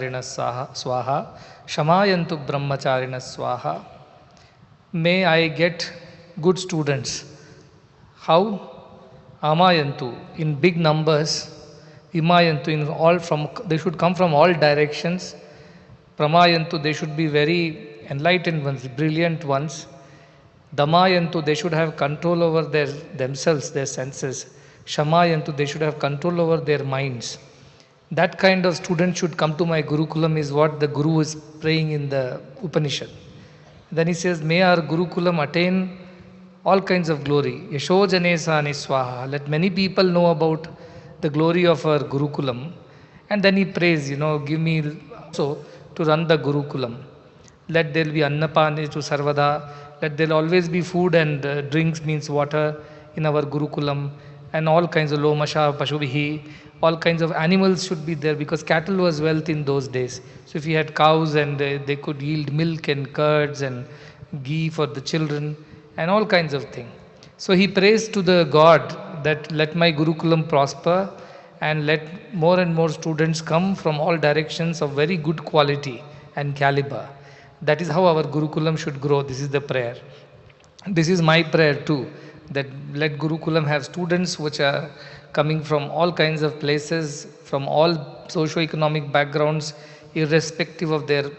Swaha, Shamayantu Brahmacharina Swaha. May I get good students. How? Amayantu, in big numbers. Imayantu, in all from they should come from all directions. Pramayantu, they should be very enlightened ones, brilliant ones. Damayantu, they should have control over themselves, their senses. Shamayantu, they should have control over their minds. That kind of student should come to my Gurukulam is what the Guru is praying in the Upanishad. Then he says, may our Gurukulam attain all kinds of glory. Yashojanesani Swaha. Let many people know about the glory of our Gurukulam. And then he prays, give me also to run the Gurukulam. Let there be Annapani to Sarvada. Let there always be food and drinks, means water, in our Gurukulam. And all kinds of Lomasha, Pashubihi, all kinds of animals should be there because cattle was wealth in those days. So if you had cows and they could yield milk and curds and ghee for the children and all kinds of things. So he prays to the God that let my Gurukulam prosper and let more and more students come from all directions of very good quality and caliber. That is how our Gurukulam should grow. This is the prayer. This is my prayer too, that let Gurukulam have students which are coming from all kinds of places, from all socio-economic backgrounds, irrespective of their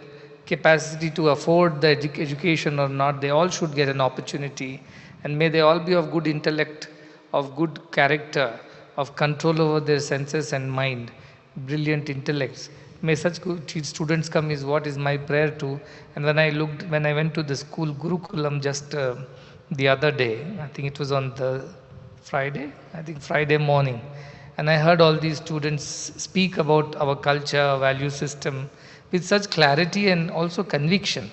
capacity to afford the education or not. They all should get an opportunity, and may they all be of good intellect, of good character, of control over their senses and mind, brilliant intellects. May such good students come is what is my prayer too. And when I went to the school Gurukulam just the other day, I think it was on the Friday morning, and I heard all these students speak about our culture, value system with such clarity and also conviction.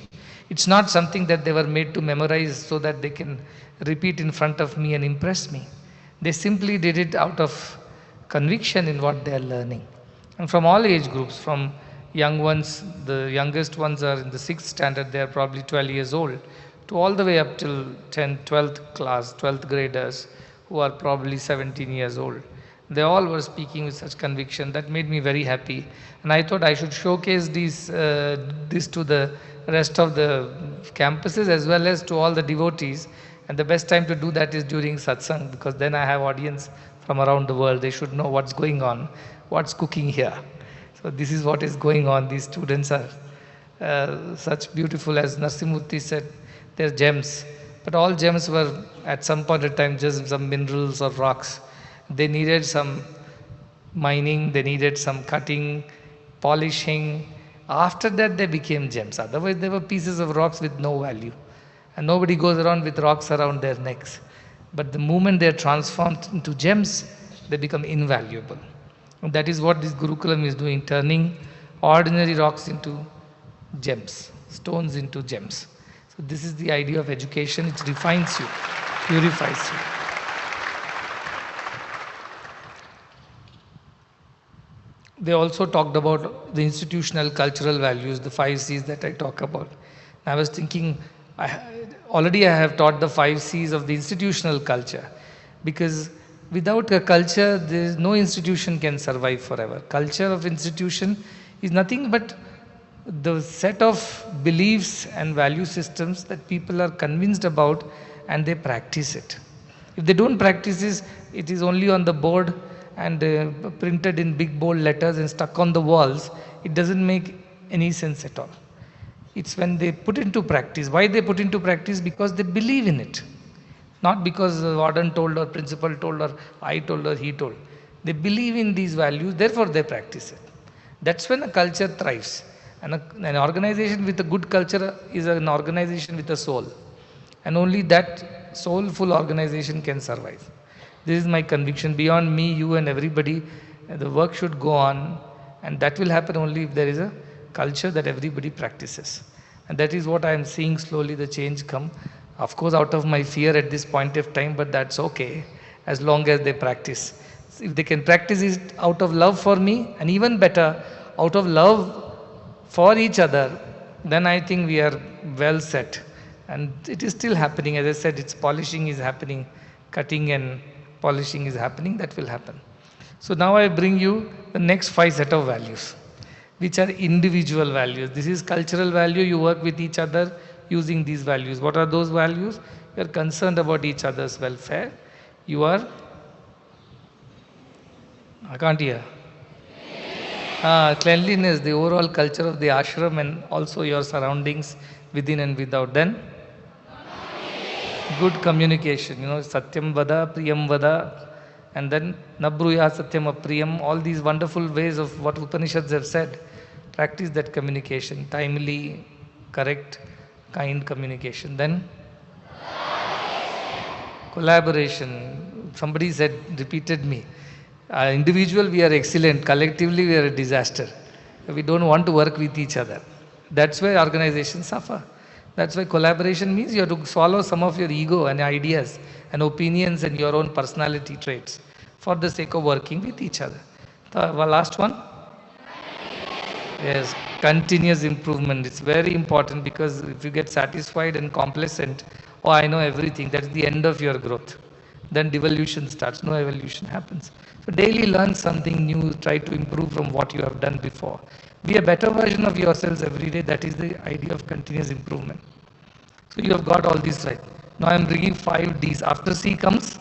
It's not something that they were made to memorize so that they can repeat in front of me and impress me. They simply did it out of conviction in what they are learning. And from all age groups, from young ones, the youngest ones are in the 6th standard, they are probably 12 years old, to all the way up till 10th, 12th class, 12th graders, who are probably 17 years old. They all were speaking with such conviction. That made me very happy. And I thought I should showcase this to the rest of the campuses as well as to all the devotees. And the best time to do that is during satsang, because then I have audience from around the world. They should know what's going on, what's cooking here. So this is what is going on. These students are such beautiful, as Narsimurti said, they're gems. But all gems were at some point in time just some minerals or rocks. They needed some mining, they needed some cutting, polishing. After that they became gems. Otherwise they were pieces of rocks with no value. And nobody goes around with rocks around their necks. But the moment they are transformed into gems, they become invaluable. And that is what this Gurukulam is doing, turning ordinary rocks into gems, stones into gems. So this is the idea of education. It refines you, purifies you. They also talked about the institutional cultural values, the 5 C's that I talk about. I was thinking, already I have taught the 5 C's of the institutional culture, because without a culture, there is no institution can survive forever. Culture of institution is nothing but the set of beliefs and value systems that people are convinced about and they practice it. If they don't practice it is only on the board and printed in big bold letters and stuck on the walls. It doesn't make any sense at all. It's when they put into practice. Why they put into practice? Because they believe in it. Not because the warden told or principal told or I told or he told. They believe in these values, therefore they practice it. That's when a culture thrives. And an organization with a good culture is an organization with a soul. And only that soulful organization can survive. This is my conviction. Beyond me, you and everybody, the work should go on. And that will happen only if there is a culture that everybody practices. And that is what I am seeing slowly the change come. Of course, out of my fear at this point of time, but that's okay, as long as they practice. If they can practice it out of love for me, and even better, out of love for each other, then I think we are well set. And it is still happening. As I said, it's polishing is happening, cutting and polishing is happening. That will happen. So now I bring you the next 5 set of values. which are individual values. This is cultural value. You work with each other using these values. What are those values? You are concerned about each other's welfare. You are, I can't hear. Cleanliness, the overall culture of the ashram and also your surroundings within and without. Then, good communication, Satyam Vada, Priyam Vada, and then Nabruya Satyam Apriyam, all these wonderful ways of what Upanishads have said. Practice that communication, timely, correct, kind communication. Then, collaboration. Somebody said, repeated me. Individual, we are excellent. Collectively, we are a disaster. We don't want to work with each other. That's why organizations suffer. That's why collaboration means you have to swallow some of your ego and ideas and opinions and your own personality traits for the sake of working with each other. The last one? Yes, continuous improvement. It's very important because if you get satisfied and complacent, oh, I know everything, that's the end of your growth. Then devolution starts, no evolution happens. So daily learn something new, try to improve from what you have done before. Be a better version of yourselves every day. That is the idea of continuous improvement. So you have got all these right. Now I am bringing 5 Ds. After C comes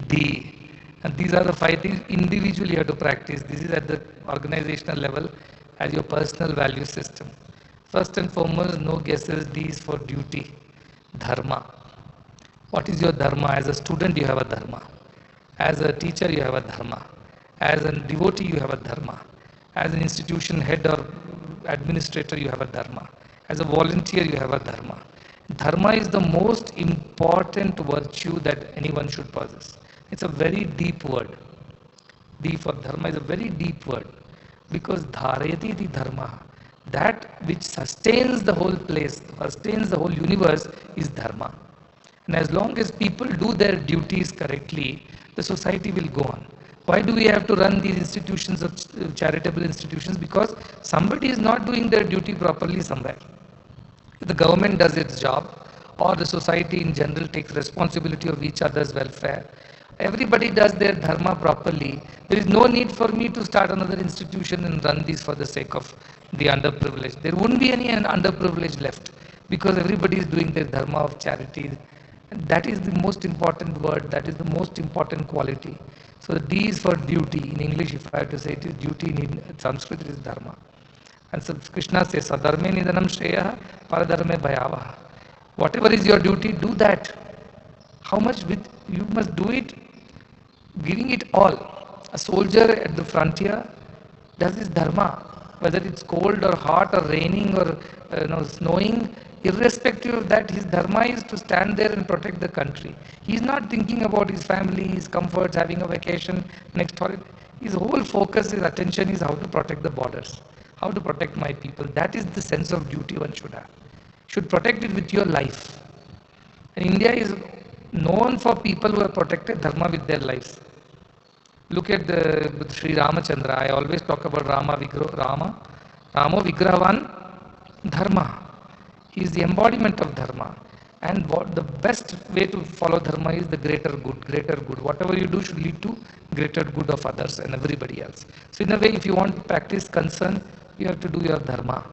D. And these are the 5 things individually you have to practice. This is at the organizational level as your personal value system. First and foremost, no guesses. D is for duty. Dharma. What is your dharma? As a student, you have a dharma. As a teacher, you have a dharma. As a devotee, you have a dharma. As an institution head or administrator, you have a dharma. As a volunteer, you have a dharma. Dharma is the most important virtue that anyone should possess. It's a very deep word. D for dharma is a very deep word. Because dharayati the dharma, that which sustains the whole place, sustains the whole universe is dharma. And as long as people do their duties correctly, the society will go on. Why do we have to run these institutions of charitable institutions? Because somebody is not doing their duty properly somewhere. If the government does its job, or the society in general takes responsibility of each other's welfare, everybody does their dharma properly, there is no need for me to start another institution and run these for the sake of the underprivileged. There wouldn't be any underprivileged left because everybody is doing their dharma of charity. And that is the most important word, that is the most important quality. So D is for duty. In English, if I have to say it is duty, in Sanskrit it is dharma. And so Krishna says, Sadharme nidanam shreya, paradharme bhayavaha. Whatever is your duty, do that. How much with you must do it, giving it all. A soldier at the frontier does his dharma, whether it's cold or hot or raining or snowing, irrespective of that, his dharma is to stand there and protect the country. He is not thinking about his family, his comforts, having a vacation, next holiday. His whole focus, his attention is how to protect the borders, how to protect my people. That is the sense of duty one should have. Should protect it with your life. And India is known for people who have protected dharma with their lives. Look at the Sri Ramachandra. I always talk about Ramo Vigrahavan Dharma. He is the embodiment of dharma. And what the best way to follow dharma is the greater good, greater good. Whatever you do should lead to greater good of others and everybody else. So in a way, if you want to practice concern, you have to do your dharma.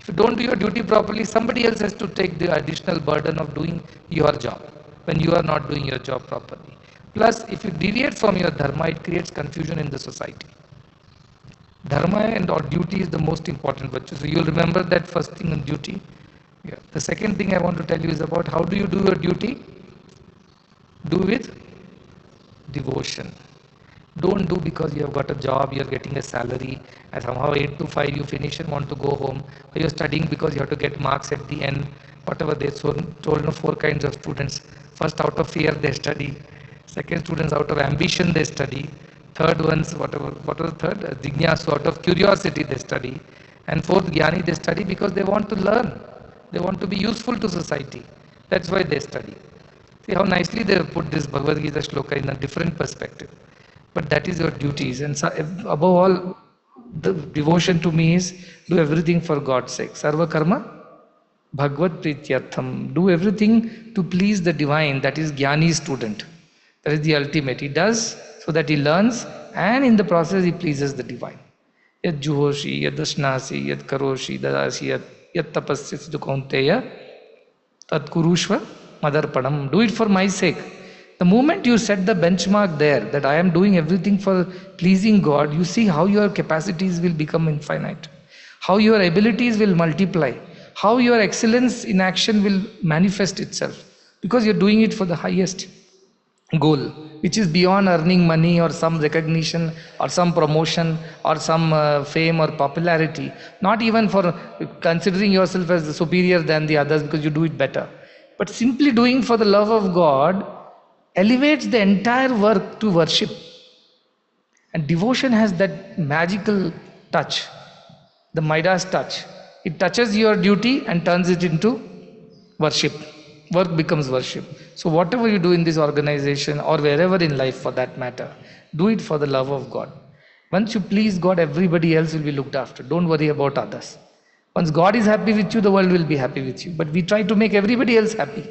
If you don't do your duty properly, somebody else has to take the additional burden of doing your job when you are not doing your job properly. Plus, if you deviate from your dharma, it creates confusion in the society. Dharma and or duty is the most important virtue. So you'll remember that first thing on duty. Yeah. The second thing I want to tell you is about how do you do your duty? Do with devotion. Don't do because you have got a job, you are getting a salary, and somehow 8 to 5 you finish and want to go home, or you are studying because you have to get marks at the end, whatever they told 4 kinds of students. First, out of fear they study. Second, students out of ambition they study. Third ones, what was the third? Jignasu, out of curiosity they study. And fourth, Jnani, they study because they want to learn. They want to be useful to society. That's why they study. See how nicely they have put this Bhagavad Gita shloka in a different perspective. But that is your duties. And so, above all, the devotion to me is do everything for God's sake. Sarva karma bhagavad prityartham. Do everything to please the divine. That is Jnani's student. That is the ultimate. He does so that he learns and in the process he pleases the divine. Yad juhoshi, yad dashnasi, yad karoshi, dadasi, yad tapasyasi tu kaunteya, tat kurushva madarpanam. Do it for my sake. The moment you set the benchmark there, that I am doing everything for pleasing God, you see how your capacities will become infinite, how your abilities will multiply, how your excellence in action will manifest itself, because you're doing it for the highest goal, which is beyond earning money or some recognition or some promotion or some fame or popularity, not even for considering yourself as superior than the others because you do it better, but simply doing for the love of God elevates the entire work to worship. And devotion has that magical touch, the Midas touch. It touches your duty and turns it into worship. Work becomes worship. So, whatever you do in this organization or wherever in life for that matter, do it for the love of God. Once you please God, everybody else will be looked after. Don't worry about others. Once God is happy with you, the world will be happy with you. But we try to make everybody else happy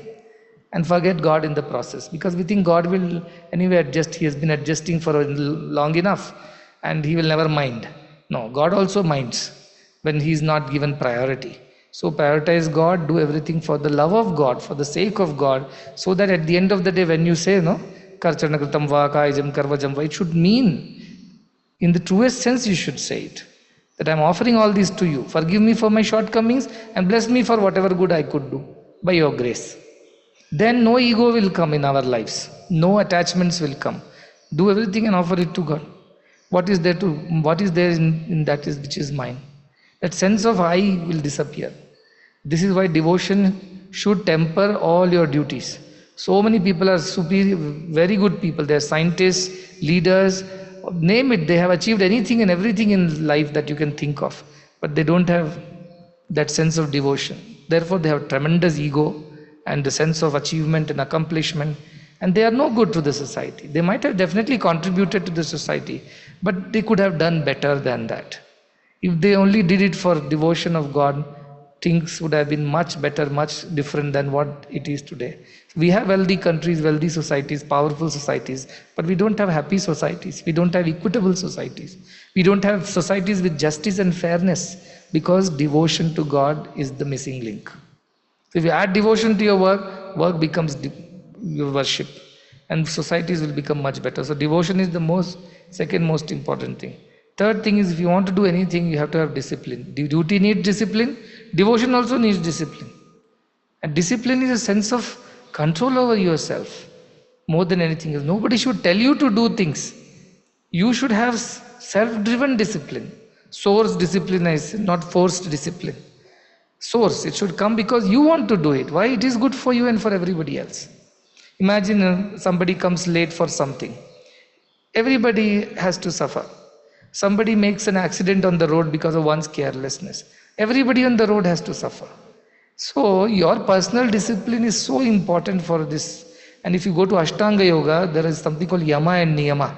and forget God in the process, because we think God will anyway adjust. He has been adjusting for long enough and He will never mind. No, God also minds when He is not given priority. So prioritize God, do everything for the love of God, for the sake of God, so that at the end of the day, when you say, no, karchanakritam va kaijam karvajam va, it should mean, in the truest sense, you should say it, that I am offering all this to you. Forgive me for my shortcomings and bless me for whatever good I could do by your grace. Then no ego will come in our lives, no attachments will come. Do everything and offer it to God. What is there in that is which is mine? That sense of I will disappear. This is why devotion should temper all your duties. So many people are superior, very good people. They are scientists, leaders, name it. They have achieved anything and everything in life that you can think of, but they don't have that sense of devotion. Therefore, they have tremendous ego and the sense of achievement and accomplishment, and they are no good to the society. They might have definitely contributed to the society, but they could have done better than that. If they only did it for devotion of God, things would have been much better, much different than what it is today. We have wealthy countries, wealthy societies, powerful societies, but we don't have happy societies. We don't have equitable societies. We don't have societies with justice and fairness, because devotion to God is the missing link. So if you add devotion to your work, work becomes your worship, and societies will become much better. So devotion is the second most important thing. Third thing is, if you want to do anything, you have to have discipline. Duty needs discipline. Devotion also needs discipline. And discipline is a sense of control over yourself more than anything else. Nobody should tell you to do things. You should have self-driven discipline. Source discipline, I say, not forced discipline. Source, it should come because you want to do it. Why? It is good for you and for everybody else. Imagine somebody comes late for something. Everybody has to suffer. Somebody makes an accident on the road because of one's carelessness. Everybody on the road has to suffer. So your personal discipline is so important for this. And if you go to Ashtanga Yoga, there is something called Yama and Niyama.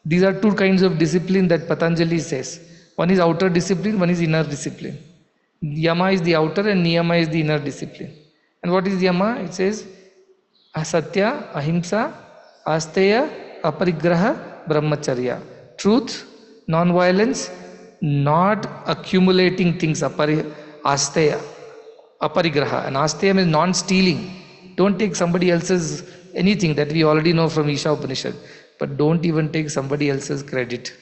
These are two kinds of discipline that Patanjali says. One is outer discipline, one is inner discipline. Yama is the outer and Niyama is the inner discipline. And what is Yama? It says Asatya, Ahimsa, Asteya, Aparigraha, Brahmacharya. Truth, non-violence, not accumulating things, asteya, aparigraha. And asteya means non-stealing. Don't take somebody else's anything, that we already know from Isha Upanishad. But don't even take somebody else's credit.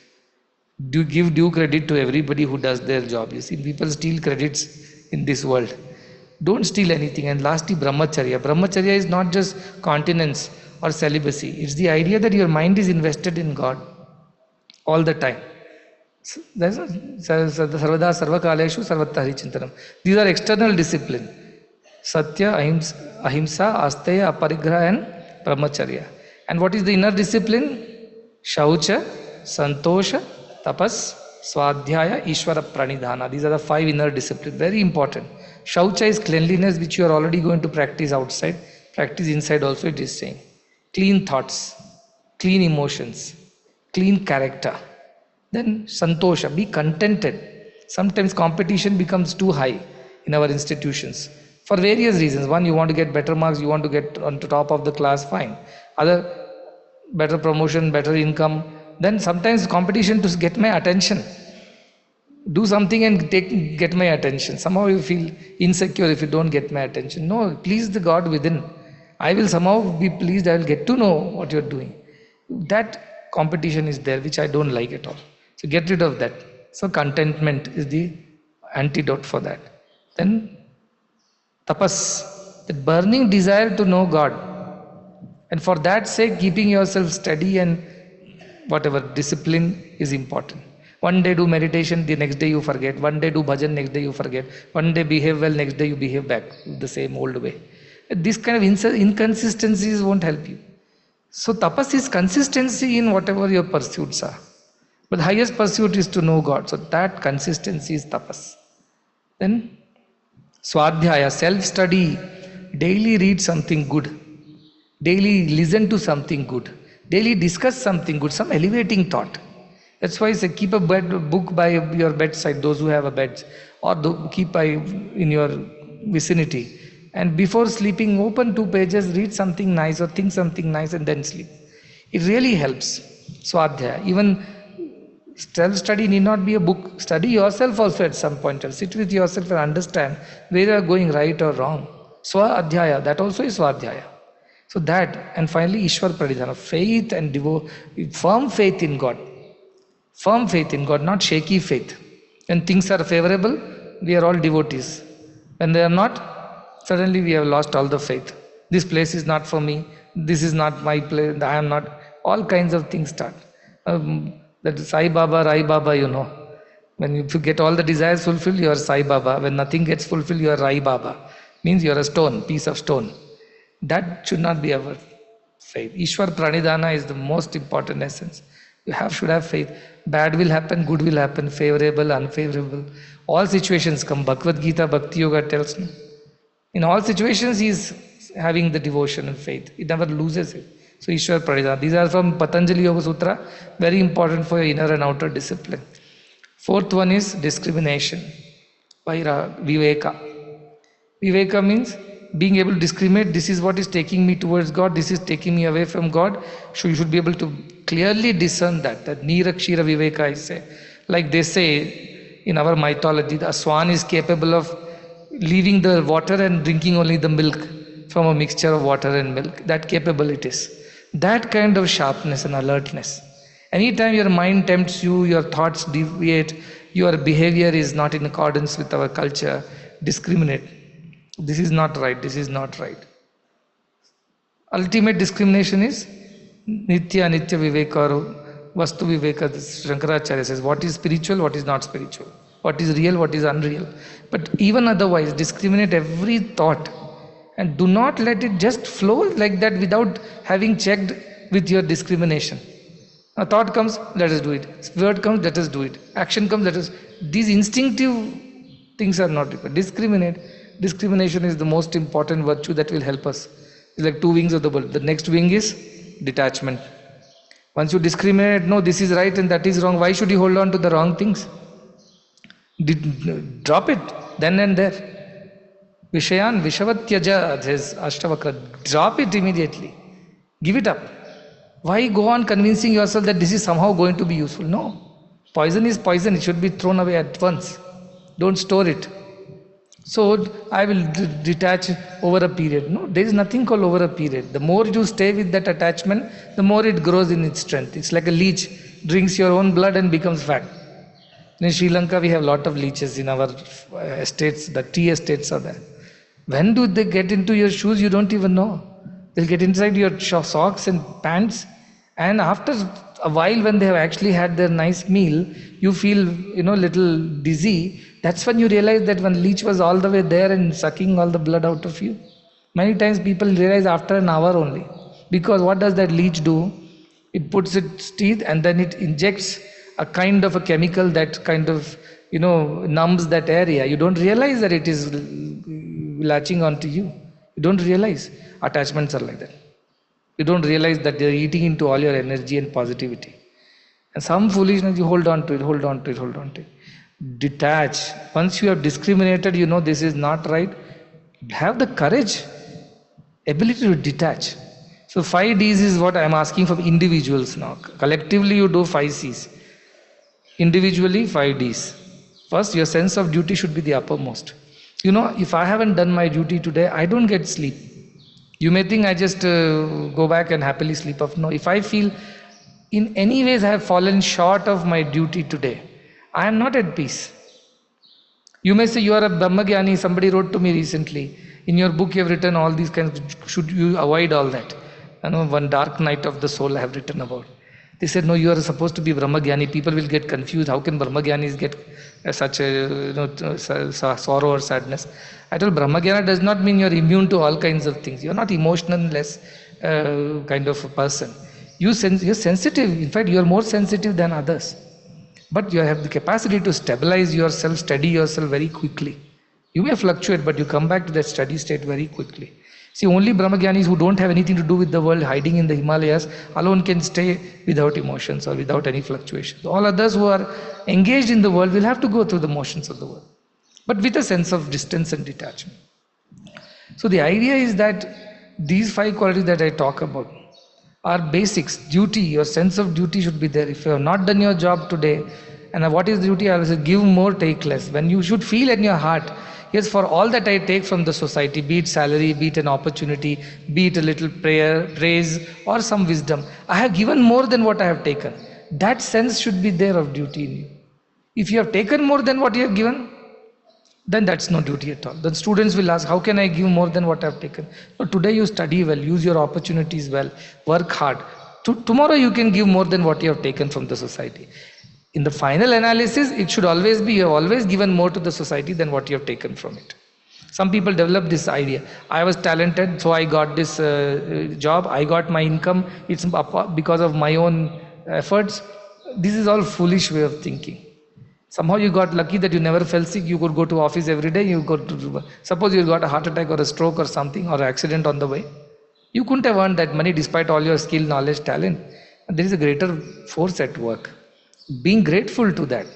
Do give due credit to everybody who does their job. You see, people steal credits in this world. Don't steal anything. And lastly, brahmacharya. Brahmacharya is not just continence or celibacy. It's the idea that your mind is invested in God all the time. Sarvada sarvakaleshu sarvata harichintanam. These are external discipline. Satya, ahimsa, asteya, aparigraha and brahmacharya. And what is the inner discipline? Shaucha, santosha, tapas, swadhyaya, ishvara pranidhana. These are the 5 inner disciplines. Very important. Shaucha is cleanliness, which you are already going to practice outside. Practice inside also, it is saying. Clean thoughts, clean emotions, clean character. Then santosha, be contented. Sometimes competition becomes too high in our institutions for various reasons. One, you want to get better marks, you want to get on the top of the class, fine. Other, better promotion, better income. Then sometimes competition to get my attention. Do something and get my attention. Somehow you feel insecure if you don't get my attention. No, please the God within. I will somehow be pleased. I will get to know what you're doing. That competition is there, which I don't like at all. So get rid of that. So contentment is the antidote for that. Then tapas, the burning desire to know God, and for that sake keeping yourself steady and whatever discipline is important. One day do meditation, the next day you forget. One day do bhajan, next day you forget. One day behave well, next day you behave back the same old way. This kind of inconsistencies won't help you. So tapas is consistency in whatever your pursuits are. But the highest pursuit is to know God. So that consistency is tapas. Then swadhyaya, self-study. Daily read something good. Daily listen to something good. Daily discuss something good, some elevating thought. That's why I say keep a book by your bedside, those who have a bed, or keep in your vicinity. And before sleeping, open 2 pages, read something nice or think something nice and then sleep. It really helps. Swadhyaya. Even self-study need not be a book. Study yourself also at some point. Sit with yourself and understand where you are going right or wrong. Swadhyaya, that also is Swadhyaya. So that, and finally Ishwar Pranidhana, faith and firm faith in God. Firm faith in God, not shaky faith. When things are favorable, we are all devotees. When they are not, suddenly we have lost all the faith. This place is not for me. This is not my place. I am not. All kinds of things start. That Sai Baba, Rai Baba, When you get all the desires fulfilled, you are Sai Baba. When nothing gets fulfilled, you are Rai Baba. Means you are a stone, piece of stone. That should not be our faith. Ishwar Pranidhana is the most important essence. You should have faith. Bad will happen, good will happen, favorable, unfavorable. All situations come. Bhagavad Gita, Bhakti Yoga tells me. In all situations, he is having the devotion and faith. It never loses it. So Ishwar Pranidhana. These are from Patanjali Yoga Sutra. Very important for your inner and outer discipline. Fourth one is discrimination. Viveka. Viveka means being able to discriminate. This is what is taking me towards God. This is taking me away from God. So you should be able to clearly discern that. That Nirakshira Viveka, I say. Like they say in our mythology, the swan is capable of leaving the water and drinking only the milk from a mixture of water and milk. That capabilities. That kind of sharpness and alertness. Anytime your mind tempts you, your thoughts deviate, your behavior is not in accordance with our culture, discriminate. This is not right, this is not right. Ultimate discrimination is Nitya Anitya Viveka or Vastu Viveka. Shankaracharya says, what is spiritual, what is not spiritual. What is real, what is unreal. But even otherwise, discriminate every thought. And do not let it just flow like that without having checked with your discrimination. A thought comes, let us do it. Word comes, let us do it. Action comes, let us. These instinctive things are not required. Discrimination is the most important virtue that will help us. It's like 2 wings of the bird. The next wing is detachment. Once you discriminate, no, this is right and that is wrong. Why should you hold on to the wrong things? Drop it then and there. Vishayan Vishavatyaja, says Ashtavakra. Drop it immediately. Give it up. Why go on convincing yourself that this is somehow going to be useful? No. Poison is poison. It should be thrown away at once. Don't store it. So I will detach over a period. No, there is nothing called over a period. The more you stay with that attachment, the more it grows in its strength. It's like a leech, drinks your own blood and becomes fat. In Sri Lanka, we have a lot of leeches in our estates. The tea estates are there. When do they get into your shoes? You don't even know. They'll get inside your socks and pants. And after a while, when they have actually had their nice meal, you feel, little dizzy. That's when you realize that one leech was all the way there and sucking all the blood out of you. Many times people realize after an hour only. Because what does that leech do? It puts its teeth and then it injects a kind of a chemical that kind of, numbs that area. You don't realize that it is latching onto you. You don't realize. Attachments are like that. You don't realize that they're eating into all your energy and positivity. And some foolishness, you hold on to it. Detach. Once you have discriminated, this is not right. Have the courage, ability to detach. So 5 Ds is what I am asking from individuals now. Collectively you do 5 Cs. Individually 5 Ds. First, your sense of duty should be the uppermost. If I haven't done my duty today, I don't get sleep. You may think I just go back and happily sleep off. No, if I feel in any ways I have fallen short of my duty today, I am not at peace. You may say you are a Brahmagyani. Somebody wrote to me recently, in your book you have written all these kinds of, should you avoid all that? One dark night of the soul I have written about. They said, no, you are supposed to be Brahmagyani. People will get confused. How can Brahmagyanis get such a sorrow or sadness? I told Brahmagyana does not mean you are immune to all kinds of things. You are not emotionless kind of a person. You are sensitive. In fact, you are more sensitive than others. But you have the capacity to stabilize yourself, steady yourself very quickly. You may fluctuate, but you come back to that steady state very quickly. See, only Brahmagyanis who don't have anything to do with the world, hiding in the Himalayas, alone can stay without emotions or without any fluctuations. All others who are engaged in the world will have to go through the motions of the world, but with a sense of distance and detachment. So the idea is that these 5 qualities that I talk about are basics. Duty, your sense of duty should be there. If you have not done your job today, and what is duty? I will say, give more, take less. When you should feel in your heart, yes, for all that I take from the society, be it salary, be it an opportunity, be it a little praise or some wisdom, I have given more than what I have taken. That sense should be there of duty in you. If you have taken more than what you have given, then that's no duty at all. Then students will ask, how can I give more than what I have taken? So today you study well, use your opportunities well, work hard. Tomorrow you can give more than what you have taken from the society. In the final analysis, it should always be, you have always given more to the society than what you have taken from it. Some people develop this idea. I was talented, so I got this job, I got my income, it's because of my own efforts. This is all foolish way of thinking. Somehow you got lucky that you never fell sick, you could go to office every day, suppose you got a heart attack or a stroke or something, or accident on the way. You couldn't have earned that money despite all your skill, knowledge, talent. And there is a greater force at work. Being grateful to that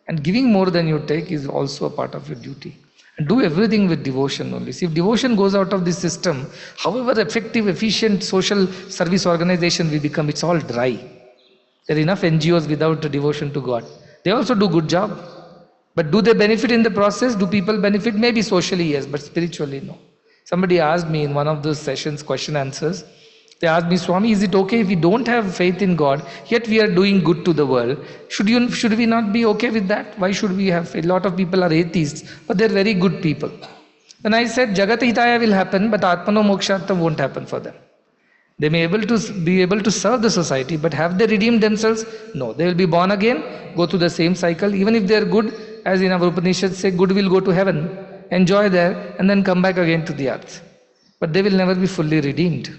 and giving more than you take is also a part of your duty. And do everything with devotion only. See, if devotion goes out of this system, however effective, efficient social service organization we become, it's all dry. There are enough NGOs without devotion to God. They also do good job. But do they benefit in the process? Do people benefit? Maybe socially, yes, but spiritually, no. Somebody asked me in one of those sessions, question answers, they asked me, Swami, is it okay if we don't have faith in God, yet we are doing good to the world? Should we not be okay with that? Why should we have faith? A lot of people are atheists, but they're very good people. Then I said, Jagat Hitaya will happen, but Atmano Mokshartham won't happen for them. They may be able to serve the society, but have they redeemed themselves? No. They will be born again, go through the same cycle. Even if they are good, as in our Upanishad say, good will go to heaven, enjoy there, and then come back again to the earth. But they will never be fully redeemed.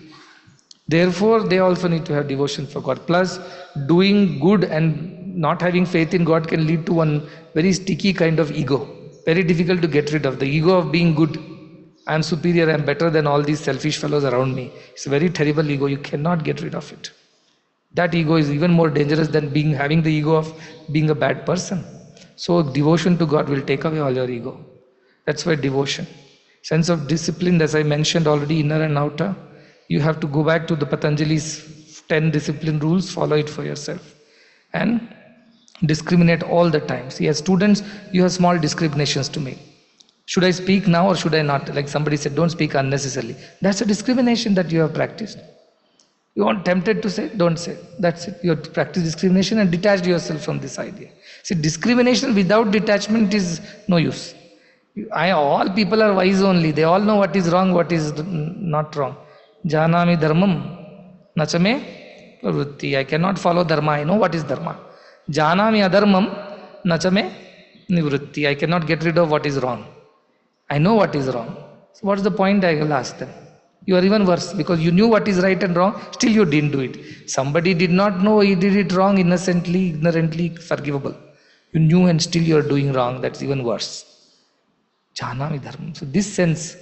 Therefore, they also need to have devotion for God. Plus, doing good and not having faith in God can lead to one very sticky kind of ego. Very difficult to get rid of. The ego of being good. I am superior, I am better than all these selfish fellows around me. It's a very terrible ego. You cannot get rid of it. That ego is even more dangerous than having the ego of being a bad person. So devotion to God will take away all your ego. That's why devotion. Sense of discipline, as I mentioned already, inner and outer. You have to go back to the Patanjali's 10 discipline rules, follow it for yourself. And discriminate all the time. See, as students, you have small discriminations to make. Should I speak now or should I not? Like somebody said, don't speak unnecessarily. That's a discrimination that you have practiced. You are tempted to say, don't say. That's it. You have to practice discrimination and detach yourself from this idea. See, discrimination without detachment is no use. All people are wise only. They all know what is wrong, what is not wrong. Janami dharmam nachame vritti. I cannot follow dharma. I know what is dharma. Janami adharmam nachame nivritti. I cannot get rid of what is wrong. I know what is wrong. So what's the point? I will ask them. You are even worse because you knew what is right and wrong, still you didn't do it. Somebody did not know, he did it wrong, innocently, ignorantly, forgivable. You knew and still you are doing wrong, that's even worse. Janami dharma. So this sense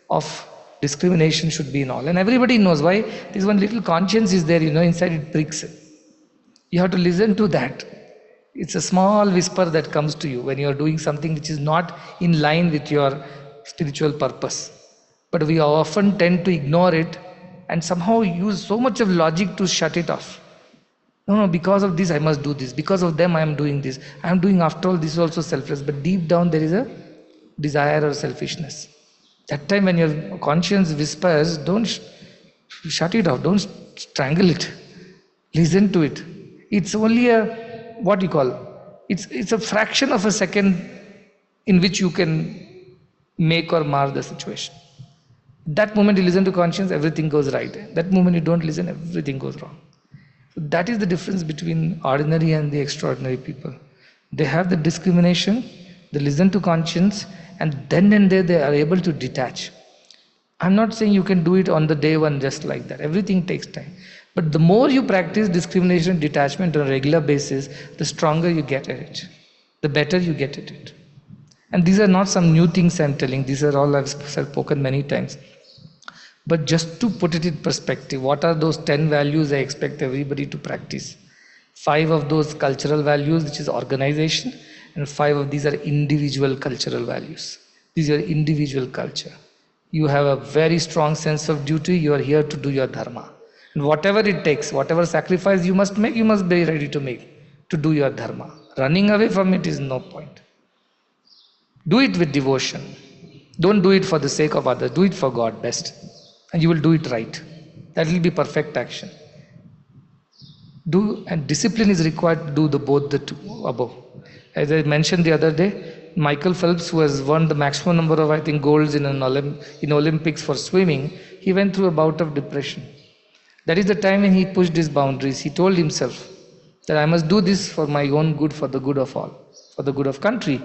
of discrimination should be in all. And everybody knows why. This one little conscience is there, inside it pricks. You have to listen to that. It's a small whisper that comes to you when you are doing something which is not in line with your spiritual purpose. But we often tend to ignore it and somehow use so much of logic to shut it off. No, no, because of this I must do this. Because of them I am doing this. I am doing, after all, this is also selfless. But deep down there is a desire or selfishness. That time when your conscience whispers, don't shut it off, don't strangle it. Listen to it. It's only a, what you call, it's a fraction of a second in which you can make or mar the situation. That moment you listen to conscience, everything goes right. That moment you don't listen, everything goes wrong. So that is the difference between ordinary and the extraordinary people. They have the discrimination, they listen to conscience, and then and there they are able to detach. I'm not saying you can do it on the day one just like that. Everything takes time. But the more you practice discrimination, detachment on a regular basis, the stronger you get at it, the better you get at it. And these are not some new things I'm telling, these are all I've spoken many times. But just to put it in perspective, what are those 10 values I expect everybody to practice? 5 of those cultural values, which is organization, and 5 of these are individual cultural values. These are individual culture. You have a very strong sense of duty, you are here to do your dharma. And whatever it takes, whatever sacrifice you must make, you must be ready to make to do your dharma. Running away from it is no point. Do it with devotion. Don't do it for the sake of others, do it for God best. And you will do it right. That will be perfect action. And discipline is required to do both the two above. As I mentioned the other day, Michael Phelps, who has won the maximum number of, I think, golds in Olympics for swimming, he went through a bout of depression. That is the time when he pushed his boundaries. He told himself that I must do this for my own good, for the good of all, for the good of country.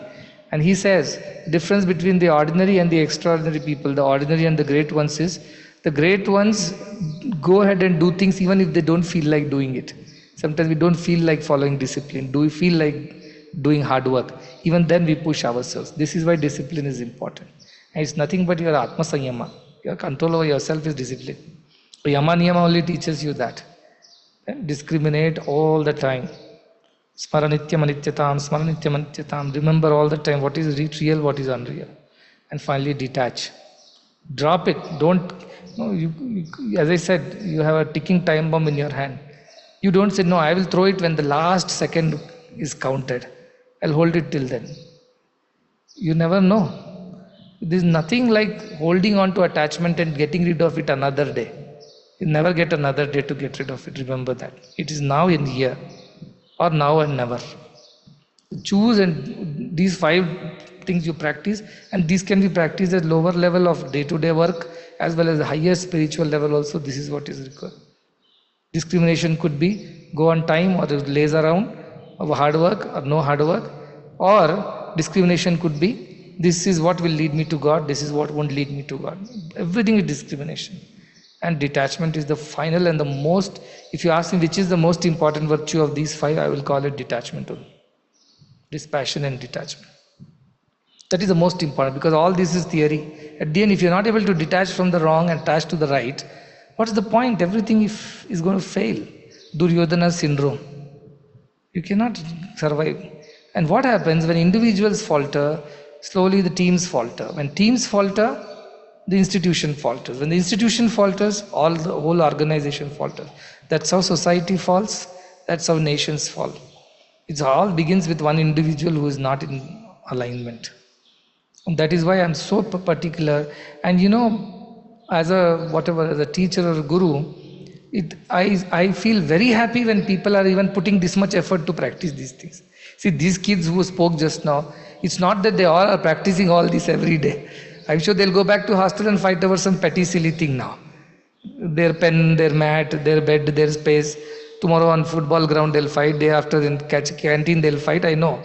And he says, difference between the ordinary and the extraordinary people, the ordinary and the great ones is, the great ones go ahead and do things even if they don't feel like doing it. Sometimes we don't feel like following discipline. Do we feel like doing hard work? Even then we push ourselves. This is why discipline is important. And it's nothing but your Atma Sanyama. Your control over yourself is discipline. Yama Niyama only teaches you that. Discriminate all the time. Smaranityam anityatam. Remember all the time what is real, what is unreal. And finally detach. Drop it. Don't, as I said, you have a ticking time bomb in your hand. You don't say, no, I will throw it when the last second is counted. I'll hold it till then. You never know. There's nothing like holding on to attachment and getting rid of it another day. You never get another day to get rid of it. Remember that. It is now and here, or now and never. Choose, and these 5 things you practice, and these can be practiced at lower level of day-to-day work as well as the higher spiritual level also. This is what is required. Discrimination could be go on time or laze around, or hard work or no hard work, or discrimination could be this is what will lead me to God, this is what won't lead me to God. Everything is discrimination. And detachment is the final and the most, if you ask me which is the most important virtue of these 5, I will call it detachment only. Dispassion and detachment. That is the most important, because all this is theory. At the end, if you're not able to detach from the wrong and attach to the right, what's the point? Everything is going to fail. Duryodhana syndrome. You cannot survive. And what happens when individuals falter, slowly the teams falter. When teams falter, the institution falters. When the institution falters, the whole organization falters. That's how society falls. That's how nations fall. It all begins with one individual who is not in alignment. And that is why I'm so particular. And as a teacher or a guru, I feel very happy when people are even putting this much effort to practice these things. See, these kids who spoke just now, it's not that they all are practicing all this every day. I'm sure they'll go back to hostel and fight over some petty silly thing now. Their pen, their mat, their bed, their space. Tomorrow on football ground they'll fight. Day after in canteen they'll fight, I know.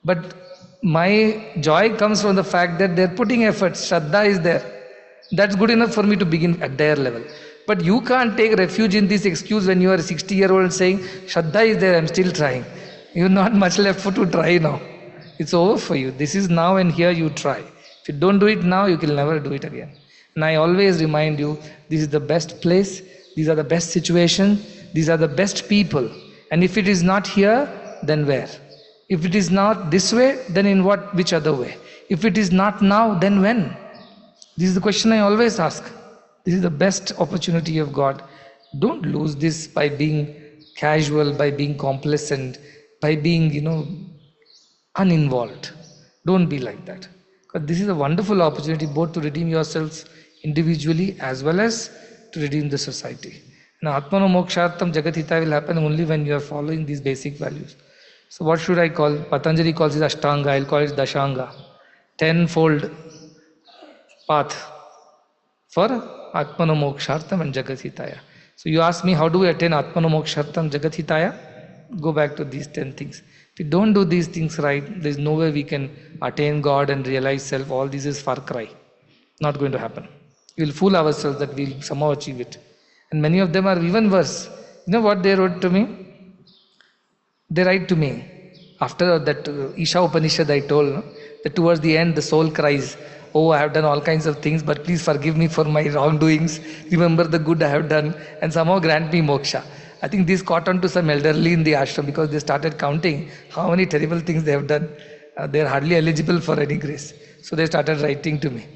But my joy comes from the fact that they're putting efforts. Shraddha is there. That's good enough for me to begin at their level. But you can't take refuge in this excuse when you are a 60-year-old saying, Shraddha is there, I'm still trying. You're not much left for to try now. It's over for you. This is now and here you try. If you don't do it now, you can never do it again. And I always remind you, this is the best place, these are the best situations, these are the best people. And if it is not here, then where? If it is not this way, then in which other way? If it is not now, then when? This is the question I always ask. This is the best opportunity of God. Don't lose this by being casual, by being complacent, by being, uninvolved. Don't be like that. Because this is a wonderful opportunity both to redeem yourselves individually as well as to redeem the society. And Atmano Mokshartam Jagatita will happen only when you are following these basic values. So what should I call? Patanjali calls it Ashtanga, I'll call it Dashanga. Tenfold path for Atmano Mokshartam and Jagathitaya. So you ask me, how do we attain Atmano Mokshartam Jagathitaya? Go back to these 10 things. If we don't do these things right, there's no way we can attain God and realize self. All this is far cry. Not going to happen. We'll fool ourselves that we'll somehow achieve it. And many of them are even worse. You know what they wrote to me? They write to me after that Isha Upanishad I told, no? That towards the end the soul cries, oh, I have done all kinds of things, but please forgive me for my wrongdoings. Remember the good I have done and somehow grant me moksha. I think this caught on to some elderly in the ashram because they started counting how many terrible things they have done. They are hardly eligible for any grace. So they started writing to me.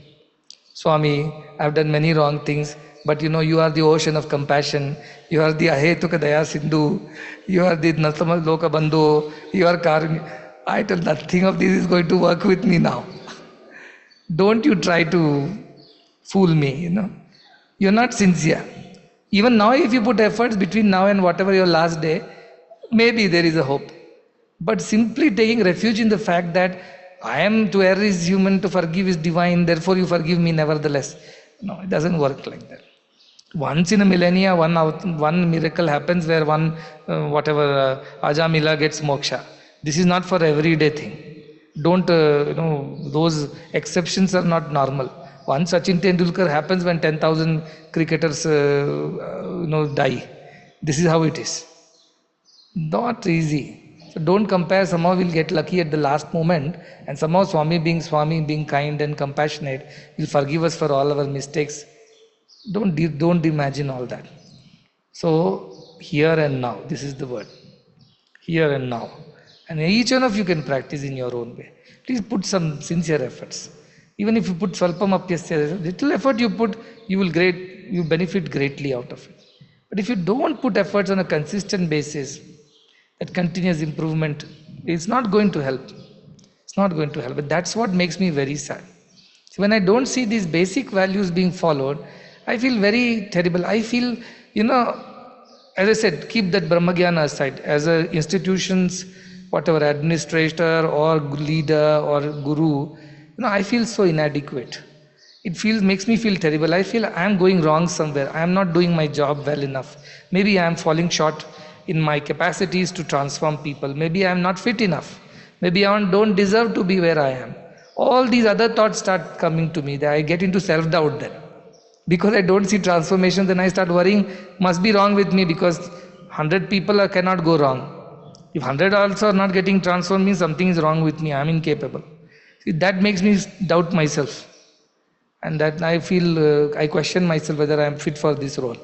Swami, I have done many wrong things, but you are the ocean of compassion. You are the Ahetuka Daya Sindhu. You are the Natama Loka Bandhu. You are Karunya. I tell nothing of this is going to work with me now. Don't you try to fool me, You're not sincere. Even now, if you put efforts between now and whatever your last day, maybe there is a hope. But simply taking refuge in the fact that I am to err is human, to forgive is divine, therefore you forgive me nevertheless. No, it doesn't work like that. Once in a millennia, one miracle happens where Ajamila gets moksha. This is not for everyday thing. Don't, those exceptions are not normal. Once Sachin Tendulkar happens when 10,000 cricketers, die. This is how it is. Not easy. So don't compare. Somehow we'll get lucky at the last moment, and somehow Swami, being kind and compassionate, will forgive us for all our mistakes. Don't imagine all that. So here and now, this is the word. Here and now. And each one of you can practice in your own way. Please put some sincere efforts. Even if you put swalpam apyasya, little effort you put, you benefit greatly out of it. But if you don't put efforts on a consistent basis, that continuous improvement, it's not going to help. It's not going to help. But that's what makes me very sad. So when I don't see these basic values being followed, I feel very terrible. I feel, as I said, keep that Brahmagyana aside. As a institution's, whatever, administrator or leader or guru, I feel so inadequate. It makes me feel terrible. I feel I am going wrong somewhere. I am not doing my job well enough. Maybe I am falling short in my capacities to transform people. Maybe I am not fit enough. Maybe I don't deserve to be where I am. All these other thoughts start coming to me. I get into self-doubt then. Because I don't see transformation, then I start worrying, must be wrong with me because 100 people cannot go wrong. If 100 also are not getting transformed, means something is wrong with me. I am incapable. See, that makes me doubt myself. And that I feel, I question myself whether I am fit for this role.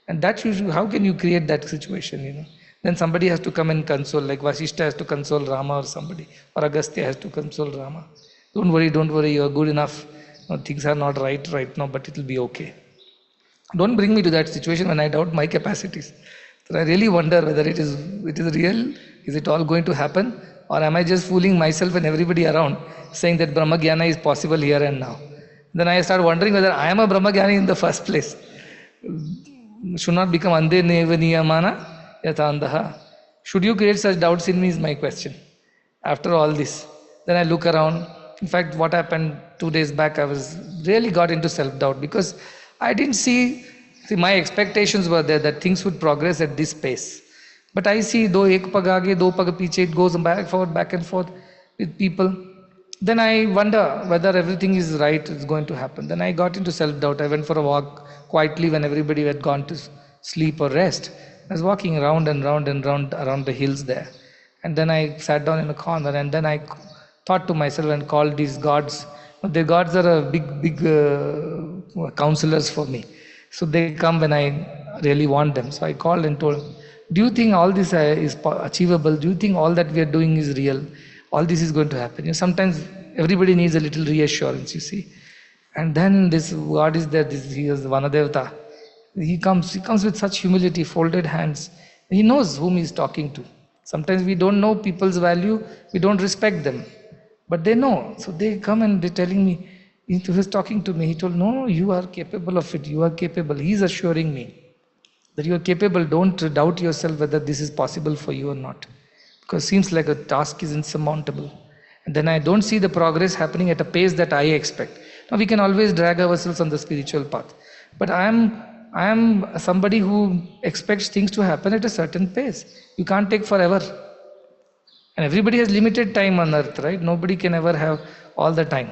And how can you create that situation, Then somebody has to come and console, like Vasishta has to console Rama or somebody, or Agastya has to console Rama. Don't worry, you are good enough. No, things are not right now, but it will be okay. Don't bring me to that situation when I doubt my capacities. So I really wonder whether it is real, is it all going to happen, or am I just fooling myself and everybody around, saying that Brahmagyana is possible here and now. Then I start wondering whether I am a Brahmagyani in the first place. Should not become ande neva niyamana yatandaha. Should you create such doubts in me is my question. After all this, then I look around. In fact, what happened 2 days back, I was really got into self-doubt because I didn't see my expectations were there that things would progress at this pace. But I see do ek pag aage, do pag piche, it goes back and forth with people. Then I wonder whether everything is right, it's going to happen. Then I got into self-doubt. I went for a walk quietly when everybody had gone to sleep or rest. I was walking round and round around the hills there. And then I sat down in a corner and then I thought to myself and called these gods. The gods are a big counselors for me. So they come when I really want them. So I called and told, do you think all this is achievable? Do you think all that we are doing is real? All this is going to happen. Sometimes everybody needs a little reassurance, you see. And then this God is there, he is Vanadevata. He comes with such humility, folded hands. He knows whom he's talking to. Sometimes we don't know people's value, we don't respect them. But they know. So they come and they're telling me, he was talking to me, he told, no, you are capable of it, you are capable. He's assuring me that you are capable. Don't doubt yourself whether this is possible for you or not. Because it seems like a task is insurmountable. And then I don't see the progress happening at a pace that I expect. Now we can always drag ourselves on the spiritual path. But I am somebody who expects things to happen at a certain pace. You can't take forever. And everybody has limited time on earth, right? Nobody can ever have all the time.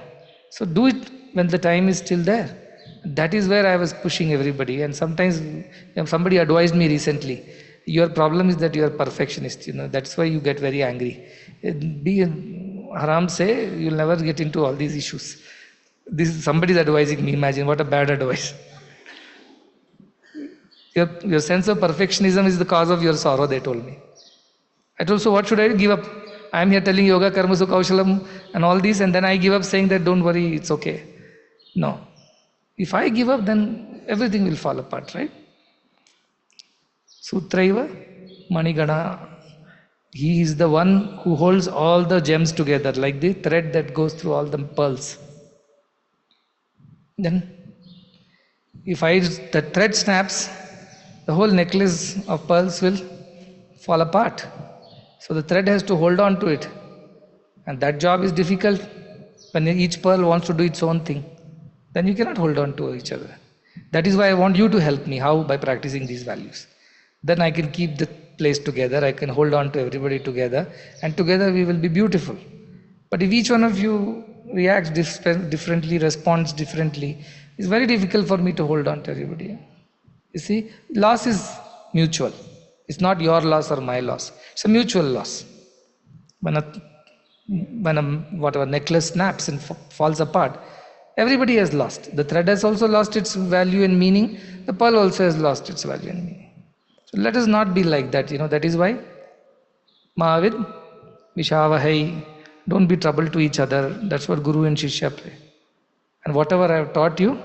So do it when the time is still there. That is where I was pushing everybody. And sometimes somebody advised me recently, your problem is that you are perfectionist, that's why you get very angry. Be Haram say, you'll never get into all these issues. This is somebody is advising me, imagine what a bad advice. Your sense of perfectionism is the cause of your sorrow, they told me. I told, so what should I do? Give up. I am here telling yoga, karma, sukha, kaushalam and all these, and then I give up saying that don't worry, it's okay. No. If I give up, then everything will fall apart, right? Sutraiva Manigana. He is the one who holds all the gems together, like the thread that goes through all the pearls. Then, if the thread snaps, the whole necklace of pearls will fall apart. So the thread has to hold on to it. And that job is difficult when each pearl wants to do its own thing. Then you cannot hold on to each other. That is why I want you to help me. How? By practicing these values. Then I can keep the place together. I can hold on to everybody together. And together we will be beautiful. But if each one of you reacts differently, responds differently, it's very difficult for me to hold on to everybody. You see, loss is mutual. It's not your loss or my loss. It's a mutual loss. When whatever necklace snaps and falls apart, everybody has lost. The thread has also lost its value and meaning. The pearl also has lost its value and meaning. So let us not be like that. That is why Mahavid Vishavahai. Don't be trouble to each other. That's what Guru and Shishya pray. And whatever I have taught you,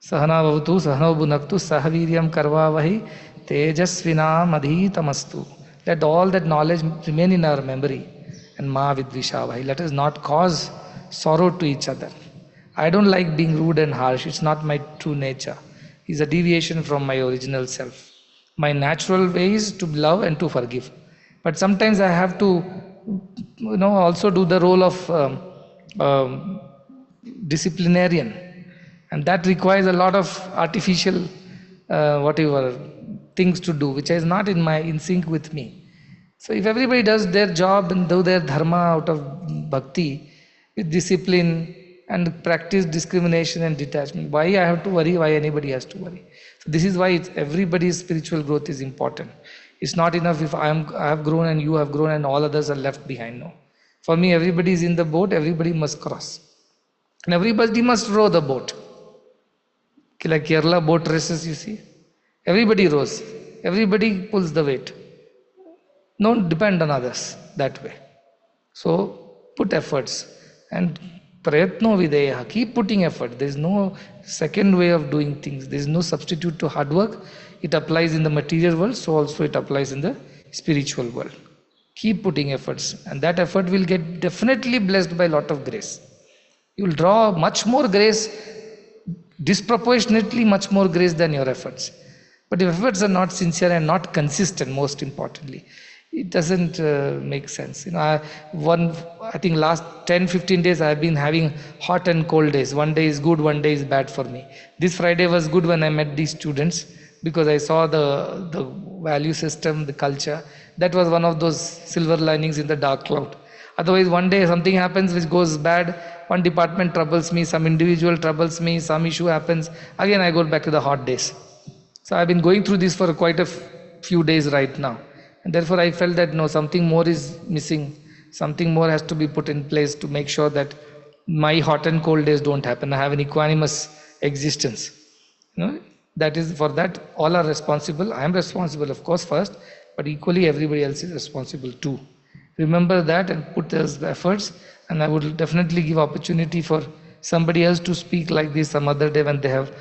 Sahana Bhavatu, Sahana Bhunaktu, Sahaviryam Karvavahi, Tejasvinam Adhitamastu. Let all that knowledge remain in our memory. And Ma Vidvishavahi. Let us not cause sorrow to each other. I don't like being rude and harsh. It's not my true nature. It's a deviation from my original self. My natural way is to love and to forgive. But sometimes I have to, also do the role of disciplinarian. And that requires a lot of artificial, things to do, which is not in sync with me. So if everybody does their job and do their dharma out of bhakti, with discipline and practice discrimination and detachment, why I have to worry, why anybody has to worry? So this is why everybody's spiritual growth is important. It's not enough if I have grown and you have grown and all others are left behind. No. For me, everybody is in the boat, everybody must cross. And everybody must row the boat. Like Kerala boat races, you see. Everybody rows. Everybody pulls the weight. Don't depend on others that way. So put efforts. And prayatno videha. Keep putting effort. There is no second way of doing things. There is no substitute to hard work. It applies in the material world, so also it applies in the spiritual world. Keep putting efforts. And that effort will get definitely blessed by a lot of grace. You will draw much more grace, disproportionately much more grace than your efforts. But if efforts are not sincere and not consistent, most importantly, it doesn't make sense. I think last 10-15 days I have been having hot and cold days. One day is good, one day is bad for me. This Friday was good when I met these students, because I saw the value system, the culture. That was one of those silver linings in the dark cloud. Otherwise, one day something happens which goes bad, one department troubles me, some individual troubles me, some issue happens, again I go back to the hot days. So I've been going through this for quite a few days right now. And therefore I felt that no, something more is missing. Something more has to be put in place to make sure that my hot and cold days don't happen. I have an equanimous existence. That is, for that all are responsible. I am responsible, of course, first, but equally everybody else is responsible too. Remember that and put those efforts, and I would definitely give opportunity for somebody else to speak like this some other day when they have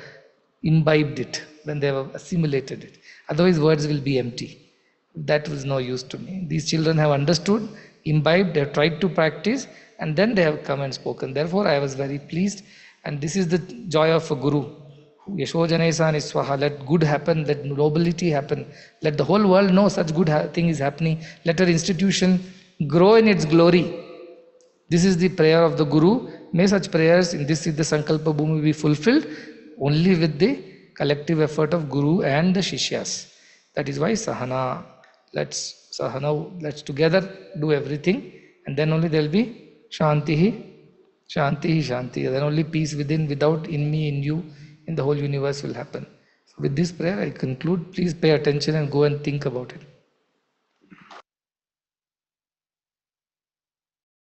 imbibed it. when they have assimilated it. Otherwise, words will be empty. That was no use to me. These children have understood, imbibed, they have tried to practice, and then they have come and spoken. Therefore, I was very pleased, and this is the joy of a guru. Yashojanesan is Swaha. Let good happen, let nobility happen, let the whole world know such good thing is happening. Let our institution grow in its glory. This is the prayer of the Guru. May such prayers in this Siddha Sankalpa Bhumi be fulfilled only with the collective effort of Guru and the Shishyas. That is why Sahana. Let's together do everything, and then only there will be Shantihi, Shantihi, Shanti. Then only peace within, without, in me, in you, in the whole universe will happen. So with this prayer I conclude. Please pay attention and go and think about it.